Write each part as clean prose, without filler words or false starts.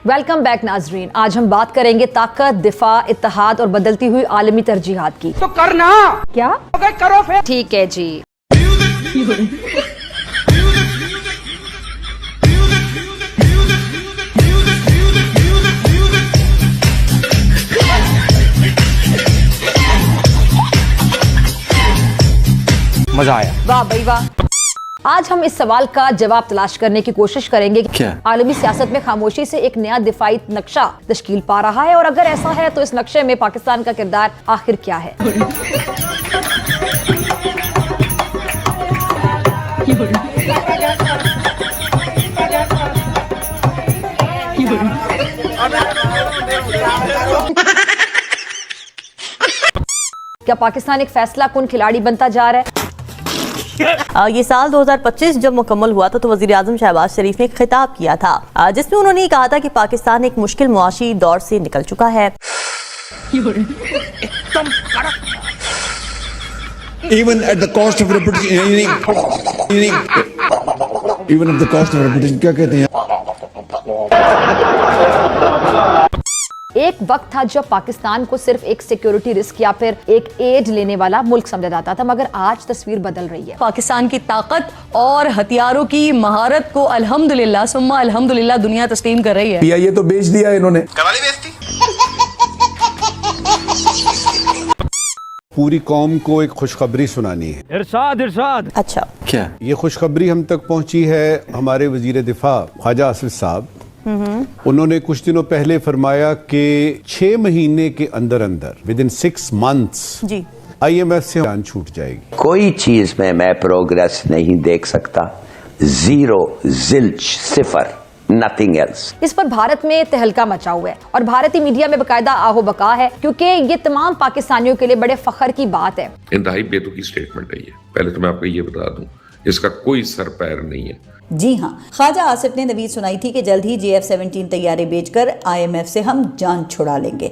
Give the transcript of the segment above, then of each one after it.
Welcome back नाजरीन। आज हम बात करेंगे ताकत, दिफा, इत्तेहाद और बदलती हुई आलमी तरजीहात की। तो करना क्या करो फिर। ठीक है जी। मजा आया। वाह भाई वाह। आज हम इस सवाल का जवाब तलाश करने की कोशिश करेंगे कि क्या? आलमी सियासत में खामोशी से एक नया दिफाई नक्शा तश्कील पा रहा है, और अगर ऐसा है तो इस नक्शे में पाकिस्तान का किरदार आखिर क्या है। क्या पाकिस्तान एक फैसला कुन खिलाड़ी बनता जा रहा है? ये साल 2025 जब मुकम्मल हुआ था तो वज़ीर आज़म शहबाज शरीफ ने एक खिताब किया था जिसमें उन्होंने कहा था कि पाकिस्तान एक मुश्किल मुआशी दौर से निकल चुका है। Even at the cost of reputation, even at the cost of reputation, क्या कहते हैं? एक वक्त था जब पाकिस्तान को सिर्फ एक सिक्योरिटी रिस्क या फिर एक एड लेने वाला मुल्क समझा जाता था, मगर आज तस्वीर बदल रही है। पाकिस्तान की ताकत और हथियारों की महारत को अल्हम्दुलिल्लाह सुम्मा अल्हम्दुलिल्लाह दुनिया तस्लीम कर रही है। ये तो बेच दिया इन्होंने। कवाली बेचती। पूरी कौम को एक खुशखबरी सुनानी है। इरशाद इरशाद। अच्छा, क्या? ये खुशखबरी हम तक पहुंची है हमारे वजीर दिफा ख्वाजा आसिफ साहब। उन्होंने कुछ दिनों पहले फरमाया कि 6 महीने के अंदर अंदर विद इन 6 months जी, IMF से जान छूट जाएगी। कोई चीज में मैं प्रोग्रेस नहीं देख सकता। जीरो, जिल्च, सिफर, नथिंग एल्स। इस पर भारत में तहलका मचा हुआ है और भारतीय मीडिया में बकायदा आहो बका है, क्योंकि ये तमाम पाकिस्तानियों के लिए बड़े फख्र की बात है। इंतहाई बेतुकी स्टेटमेंट है ये। पहले तो मैं आपको ये बता दूं, इसका कोई सर पैर नहीं है। जी हाँ, ख्वाजा आसिफ ने नवीद सुनाई थी कि जल्द ही JF-17 तैयारे बेचकर IMF से हम जान छुड़ा लेंगे।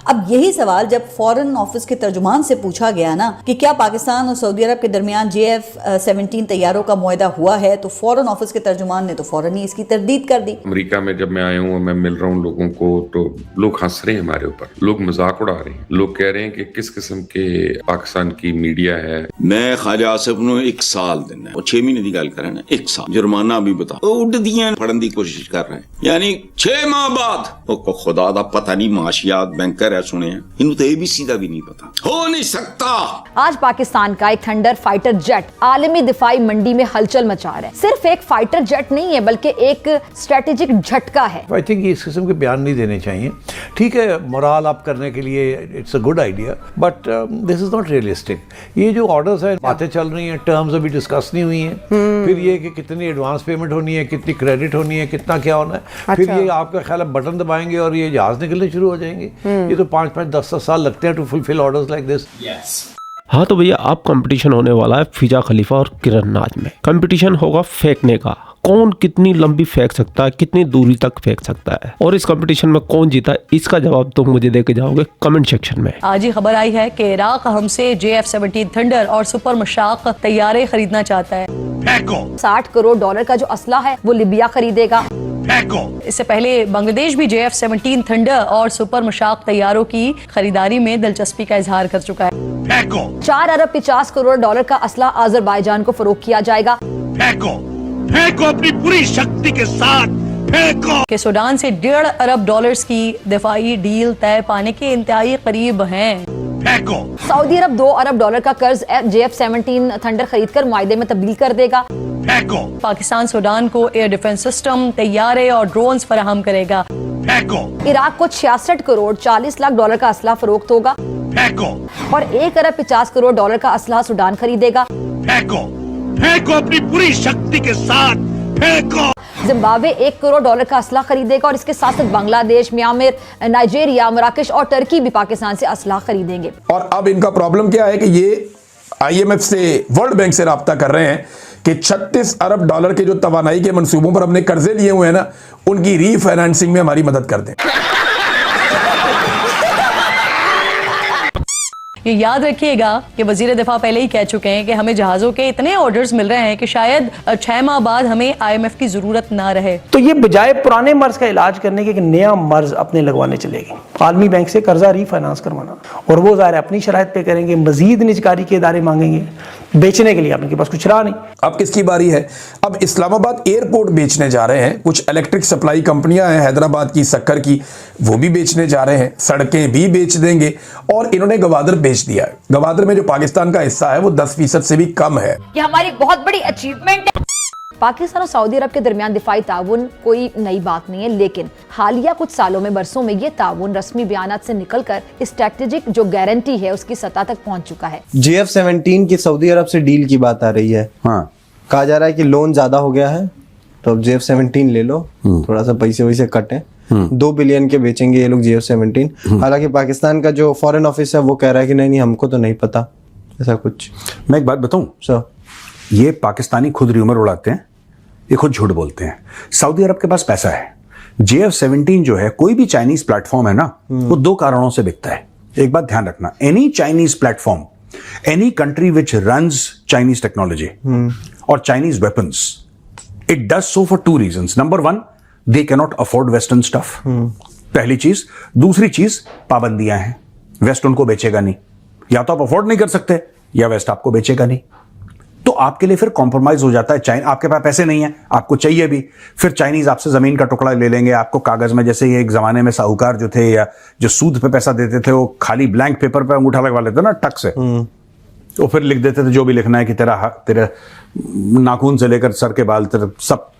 अब यही सवाल जब फॉरेन ऑफिस के तर्जुमान से पूछा गया ना कि क्या पाकिस्तान और सऊदी अरब के दरमियान JF-17 तैयारों का मुआहदा हुआ है, तो फॉरेन ऑफिस के तर्जुमान ने तो फौरन ही इसकी तरदीद कर दी। अमेरिका में जब मैं आया हूँ, मैं मिल रहा हूँ लोगों को, तो लोग हंस रहे हैं हमारे ऊपर, लोग मजाक उड़ा रहे हैं, लोग कह रहे हैं कि किस किस्म के पाकिस्तान की मीडिया है। मैं ख्वाजा आसिफ नु 1 साल देना है, 6 महीने की गल कर रहे हैं, 1 साल जुर्माना भी बता उड़ दिया फड़न की कोशिश कर रहे हैं, यानी 6 माह बाद। खुदा दा पता नहीं माशियात बैंकर है सुने इन तो ABC का भी नहीं पता। हो नहीं सकता। आज पाकिस्तान का एक थंडर फाइटर जेट आलमी दिफाई मंडी में हलचल मचा रहा है। सिर्फ एक फाइटर जेट नहीं है, बल्कि एक स्ट्रेटेजिक झटका है। आई थिंक इस किस्म के बयान नहीं देने चाहिए। ठीक है, मोराल अप करने के लिए it's a good idea, but this is not realistic. ये जो ऑर्डर्स है, बातें चल रही हैं, टर्म्स अभी डिस्कस नहीं हुई हैं। फिर ये कि कितनी एडवांस पेमेंट होनी है, कितनी क्रेडिट होनी है, कितना क्या होना है। फिर ये आपका ख्याल है बटन दबाएंगे और ये जहाज निकलने शुरू हो जाएंगे। ये तो 5-5, 10 साल लगते हैं to fulfil orders like this. हाँ तो भैया, अब कंपटीशन होने वाला है फिजा खलीफा और किरण नाज में। कंपटीशन होगा फेंकने का, कौन कितनी लंबी फेंक सकता है, कितनी दूरी तक फेंक सकता है, और इस कंपटीशन में कौन जीता है, इसका जवाब तुम मुझे देके जाओगे कमेंट सेक्शन में। आज ही खबर आई है कि इराक हमसे JF-17 थंडर और सुपर मशाक तैयारे खरीदना चाहता है। 60 करोड़ डॉलर का जो असला है वो लिबिया खरीदेगा। इससे पहले बांग्लादेश भी JF-17 थंडर और सुपर मशाक तैयारों की खरीदारी में दिलचस्पी का इजहार कर चुका है। 4 अरब 50 करोड़ डॉलर का असला आज़रबाईजान को फरोख्त किया जाएगा। फेंको अपनी पूरी शक्ति के साथ फेंको। कि सूडान से 1.5 अरब डॉलर्स की दिफाई डील तय पाने के इंतहाई करीब हैं। सऊदी अरब 2 अरब डॉलर का कर्ज JF-17 थंडर खरीद कर मुआहदे में तब्दील कर देगा। पाकिस्तान सूडान को एयर डिफेंस सिस्टम, तैयारे और ड्रोन्स फराहम करेगा। इराक को 66 करोड़ 40 लाख डॉलर का असला फरोख्त होगा और 1 अरब 50 करोड़ डॉलर का असला सूडान खरीदेगा। फेंको अपनी पूरी शक्ति के साथ फेंको। जिम्बाब्वे 1 करोड़ डॉलर का असला खरीदेगा और इसके साथ साथ बांग्लादेश, म्यांमार, नाइजीरिया, मराकश और टर्की भी पाकिस्तान से असला खरीदेंगे। और अब इनका प्रॉब्लम क्या है कि ये IMF से, वर्ल्ड बैंक से राब्ता कर रहे हैं कि 36 अरब डॉलर के जो तवानाई के मंसूबों पर हमने कर्जे लिए हुए हैं ना, उनकी रीफाइनेंसिंग में हमारी मदद कर दें। ये याद रखिएगा कि वजीर दिफा पहले ही कह चुके हैं कि हमें जहाजों के इतने ऑर्डर्स मिल रहे हैं कि शायद 6 माह बाद हमें IMF की जरूरत ना रहे। तो ये बजाय पुराने मर्ज का इलाज करने के एक नया मर्ज अपने लगवाने चलेगी, आलमी बैंक से कर्जा रीफाइनेंस करवाना, और वो ज़ाहिर अपनी शराइत पे करेंगे, मजीद निजकारी के इदारे मांगेंगे बेचने के लिए, आपके पास कुछ रहा नहीं। अब किसकी बारी है? अब इस्लामाबाद एयरपोर्ट बेचने जा रहे हैं, कुछ इलेक्ट्रिक सप्लाई कंपनियां हैं हैदराबाद की, शक्कर की, वो भी बेचने जा रहे हैं, सड़कें भी बेच देंगे, और इन्होंने गवादर बेच दिया है। गवादर में जो पाकिस्तान का हिस्सा है वो 10% से भी कम है। ये हमारी बहुत बड़ी अचीवमेंट है। पाकिस्तान और सऊदी अरब के दरमियान दिफाई ताउन कोई नई बात नहीं है, लेकिन हालिया कुछ सालों में, बरसों में ये ताउन रस्मी बयानात से निकलकर स्ट्रेटेजिक जो गारंटी है उसकी सतह तक पहुंच चुका है। JF-17 की सऊदी अरब से डील की बात आ रही है। हाँ, कहा जा रहा है कि लोन ज्यादा हो गया है तो अब JF-17 ले लो, थोड़ा सा पैसे वैसे कटे, 2 बिलियन के बेचेंगे ये लोग JF-17। हालांकि पाकिस्तान का जो फॉरेन ऑफिस है वो कह रहा है कि नहीं हमको तो नहीं पता ऐसा कुछ। मैं एक बात बताऊं सर, ये पाकिस्तानी खुद र्यूमर उड़ाते हैं, ये खुद झूठ बोलते हैं। सऊदी अरब के पास पैसा है। JF-17 जो है, कोई भी चाइनीज प्लेटफॉर्म है ना, वो 2 कारणों से बिकता है। एक बात ध्यान रखना, any Chinese platform, any country which runs Chinese technology और Chinese weapons, it does so for 2 reasons. Number 1, they can not afford western stuff, पहली चीज। दूसरी चीज, पाबंदियां हैं, वेस्ट उनको बेचेगा नहीं, या तो आप अफोर्ड नहीं कर सकते या वेस्ट आपको बेचेगा नहीं, तो आपके लिए फिर कॉम्प्रोमाइज हो जाता है। चाइना, आपके पास पैसे नहीं है, आपको चाहिए भी, फिर चाइनीज आपसे जमीन का टुकड़ा ले लेंगे, आपको कागज में, जैसे ये एक जमाने में साहूकार जो थे या जो सूद पे पैसा देते थे, वो खाली ब्लैंक पेपर पे अंगूठा लगवा लेते ना टक से, तो फिर लिख देते थे जो भी लिखना है कि तेरे नाखून से लेकर सर के बाल, तेरे सब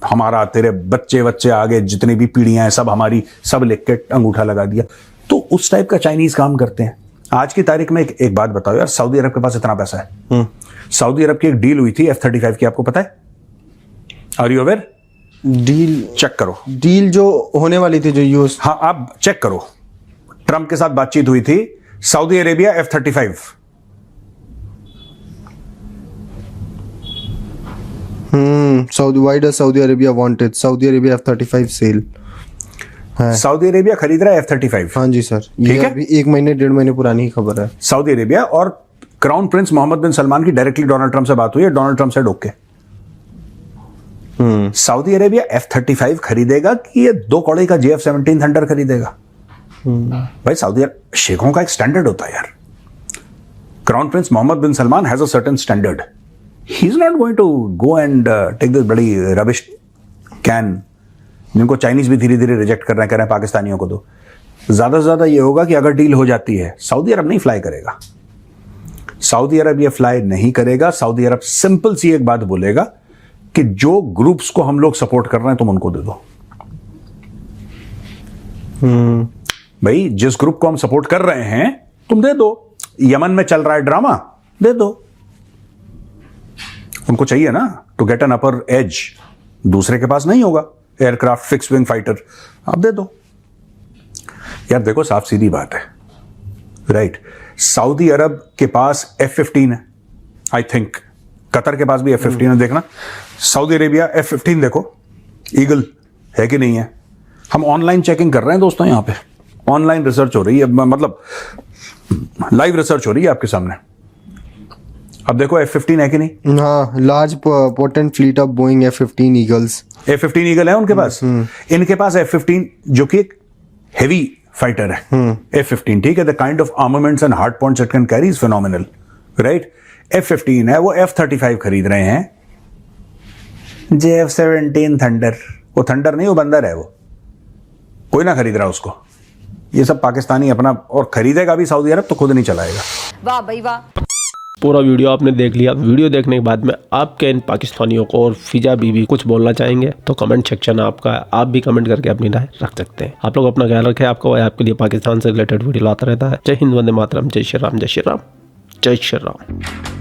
हमारा, तेरे बच्चे बच्चे आगे जितनी भी पीढ़ियां हैं सब हमारी, सब लिख के अंगूठा लगा दिया। तो उस टाइप का चाइनीज काम करते हैं। आज की तारीख में एक बात बताओ यार, सऊदी अरब के पास इतना पैसा है, सऊदी अरब की एक डील हुई थी F-35 की, आपको पता है? Are you aware? Deal check करो, डील जो होने वाली थी जो यूज, हाँ आप चेक करो, ट्रंप के साथ बातचीत हुई थी, Saudi Arabia F-35। Saudi, why does Saudi Arabia want it? Saudi Arabia F-35 sale है। सऊदी अरेबिया खरीद रहा है F-35। हाँ जी सर, ये अभी 1 महीने 1.5 महीने पुरानी ही खबर है। सऊदी अरेबिया और crown prince Mohammed bin Salman की डायरेक्टली डोनाल्ड ट्रंप से बात हुई है, डोनाल्ड ट्रंप से ओके। सऊदी अरेबिया F-35 खरीदेगा कि ये 2 कौड़े का JF-17 थंडर खरीदेगा? भाई सऊदी शेखों का एक स्टैंडर्ड होता है यार। Crown prince Mohammed bin Salman has a certain standard, he is not going to go and take this बड़ी रबिश कैन, जिनको चाइनीज भी धीरे धीरे रिजेक्ट कर रहे हैं पाकिस्तानियों को। तो ज्यादा से ज्यादा ये होगा कि अगर डील हो जाती है, सऊदी अरब नहीं फ्लाई करेगा, सऊदी अरब ये फ्लाई नहीं करेगा। सऊदी अरब सिंपल सी एक बात बोलेगा कि जो ग्रुप्स को हम लोग सपोर्ट कर रहे हैं तुम उनको दे दो। भाई जिस ग्रुप को हम सपोर्ट कर रहे हैं तुम दे दो। यमन में चल रहा है ड्रामा, दे दो, उनको चाहिए ना to get an upper edge, दूसरे के पास नहीं होगा एयरक्राफ्ट फिक्स विंग फाइटर, आप दे दो यार। देखो साफ सीधी बात है, राइट? सऊदी अरब के पास F-15 है, आई थिंक कतर के पास भी F-15 है, देखना। सऊदी अरेबिया F-15 देखो, ईगल है कि नहीं है। हम ऑनलाइन चेकिंग कर रहे हैं दोस्तों, यहां पे ऑनलाइन रिसर्च हो रही है, मतलब लाइव रिसर्च हो रही है आपके सामने। अब देखो F-15 है कि नहीं। हाँ, large potent fleet of Boeing F-15 eagles, F-15 eagle है उनके पास। इनके पास F-15 जो कि एक हेवी फाइटर है, F-15, ठीक है। The kind of armaments and hard points it can carry is phenomenal, right? F-15 है, वो F-35 खरीद रहे हैं। JF-17 थंडर, वो थंडर नहीं, वो बंदर है, वो कोई ना खरीद रहा उसको। ये सब पाकिस्तानी अपना, और खरीदेगा भी सऊदी अरब तो खुद नहीं चलाएगा। वाह भाई वाह। पूरा वीडियो आपने देख लिया। वीडियो देखने के बाद में आपके इन पाकिस्तानियों को और फिजा बीबी कुछ बोलना चाहेंगे तो कमेंट सेक्शन आपका है, आप भी कमेंट करके अपनी राय रख सकते हैं। आप लोग अपना ख्याल रखें, आपको आपके लिए पाकिस्तान से रिलेटेड वीडियो लाता रहता है। जय हिंद, वंदे मातरम, जय श्री राम, जय श्री राम, जय श्री राम।